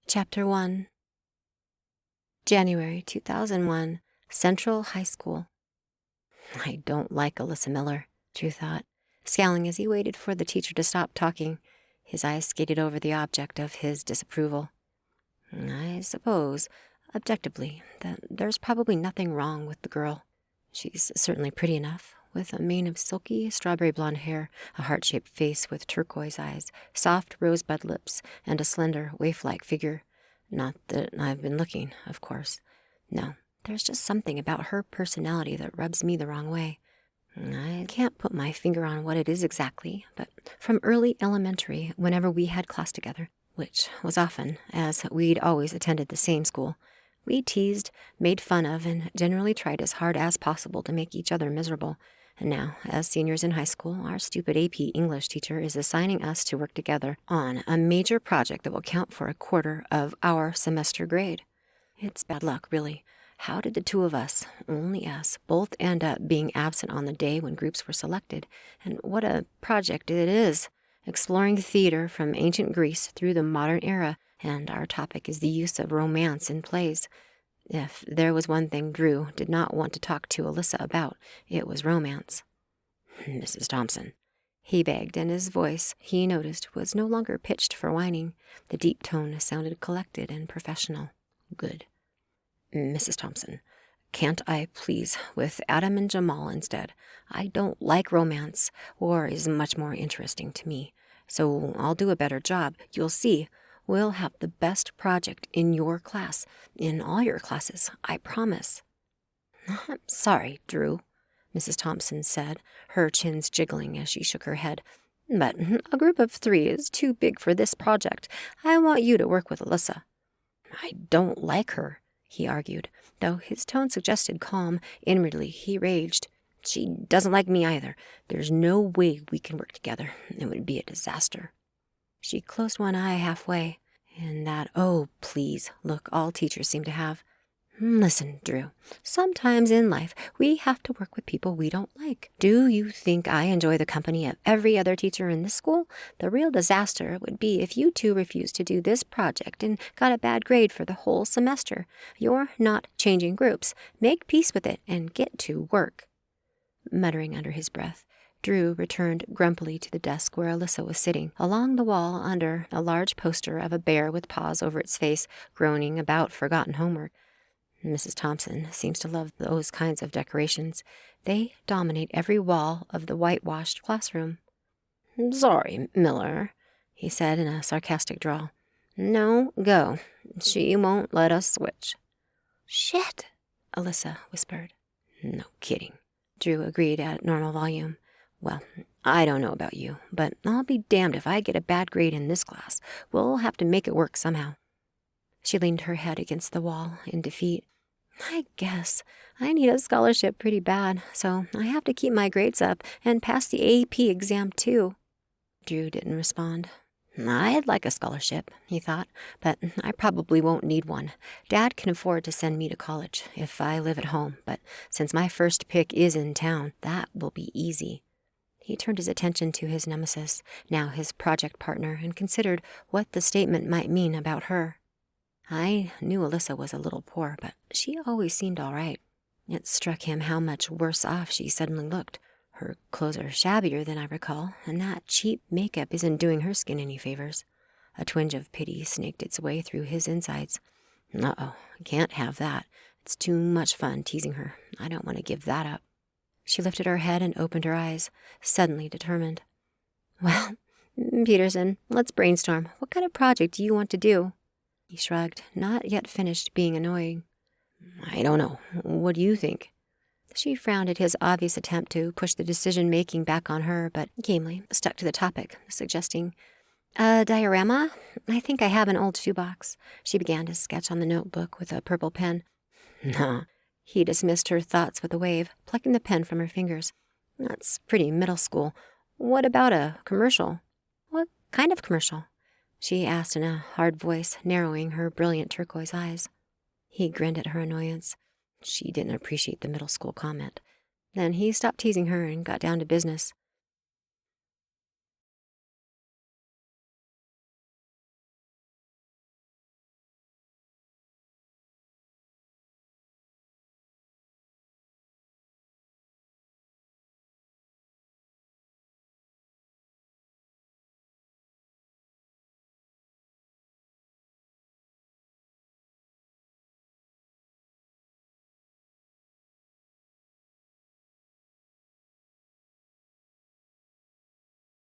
Chapter 1. January 2001, Central High School. I don't like Alyssa Miller, Drew thought, scowling as he waited for the teacher to stop talking. His eyes skated over the object of his disapproval. I suppose, objectively, that there's probably nothing wrong with the girl. She's certainly pretty enough, with a mane of silky strawberry blonde hair, a heart-shaped face with turquoise eyes, soft rosebud lips, and a slender, waif-like figure. Not that I've been looking, of course. No, there's just something about her personality that rubs me the wrong way. I can't put my finger on what it is exactly, but from early elementary, whenever we had class together, which was often, as we'd always attended the same school, we teased, made fun of, and generally tried as hard as possible to make each other miserable. And now, as seniors in high school, our stupid AP English teacher is assigning us to work together on a major project that will count for a quarter of our semester grade. It's bad luck, really. How did the two of us, only us, both end up being absent on the day when groups were selected? And what a project it is! Exploring the theater from ancient Greece through the modern era, and our topic is the use of romance in plays. If there was one thing Drew did not want to talk to Alyssa about, it was romance. "Mrs. Thompson," he begged, and his voice, he noticed, was no longer pitched for whining. The deep tone sounded collected and professional. Good. "Mrs. Thompson, can't I please with Adam and Jamal instead? I don't like romance. War is much more interesting to me. So I'll do a better job. You'll see. We'll have the best project in your class, in all your classes, I promise." "I'm sorry, Drew," Mrs. Thompson said, her chins jiggling as she shook her head. "But a group of 3 is too big for this project. I want you to work with Alyssa." "I don't like her," he argued. Though his tone suggested calm, inwardly he raged. "She doesn't like me either. There's no way we can work together. It would be a disaster." She closed one eye halfway, in that "oh, please" look all teachers seem to have. "Listen, Drew, sometimes in life we have to work with people we don't like. Do you think I enjoy the company of every other teacher in this school? The real disaster would be if you two refused to do this project and got a bad grade for the whole semester. You're not changing groups. Make peace with it and get to work." Muttering under his breath, Drew returned grumpily to the desk where Alyssa was sitting, along the wall under a large poster of a bear with paws over its face, groaning about forgotten homework. Mrs. Thompson seems to love those kinds of decorations. They dominate every wall of the whitewashed classroom. "Sorry, Miller," he said in a sarcastic drawl. "No, go. She won't let us switch." "Shit," Alyssa whispered. "No kidding," Drew agreed at normal volume. "Well, I don't know about you, but I'll be damned if I get a bad grade in this class. We'll have to make it work somehow." She leaned her head against the wall in defeat. "I guess I need a scholarship pretty bad, so I have to keep my grades up and pass the AP exam too." Drew didn't respond. "I'd like a scholarship," he thought, "but I probably won't need one. Dad can afford to send me to college if I live at home, but since my first pick is in town, that will be easy." He turned his attention to his nemesis, now his project partner, and considered what the statement might mean about her. I knew Alyssa was a little poor, but she always seemed all right. It struck him how much worse off she suddenly looked. Her clothes are shabbier than I recall, and that cheap makeup isn't doing her skin any favors. A twinge of pity snaked its way through his insides. Uh-oh, I can't have that. It's too much fun teasing her. I don't want to give that up. She lifted her head and opened her eyes, suddenly determined. "Well, Peterson, let's brainstorm. What kind of project do you want to do?" He shrugged, not yet finished being annoying. "I don't know. What do you think?" She frowned at his obvious attempt to push the decision-making back on her, but gamely stuck to the topic, suggesting, "A diorama? I think I have an old shoebox." She began to sketch on the notebook with a purple pen. "No." He dismissed her thoughts with a wave, plucking the pen from her fingers. "That's pretty middle school. What about a commercial?" "What kind of commercial?" she asked in a hard voice, narrowing her brilliant turquoise eyes. He grinned at her annoyance. She didn't appreciate the middle school comment. Then he stopped teasing her and got down to business.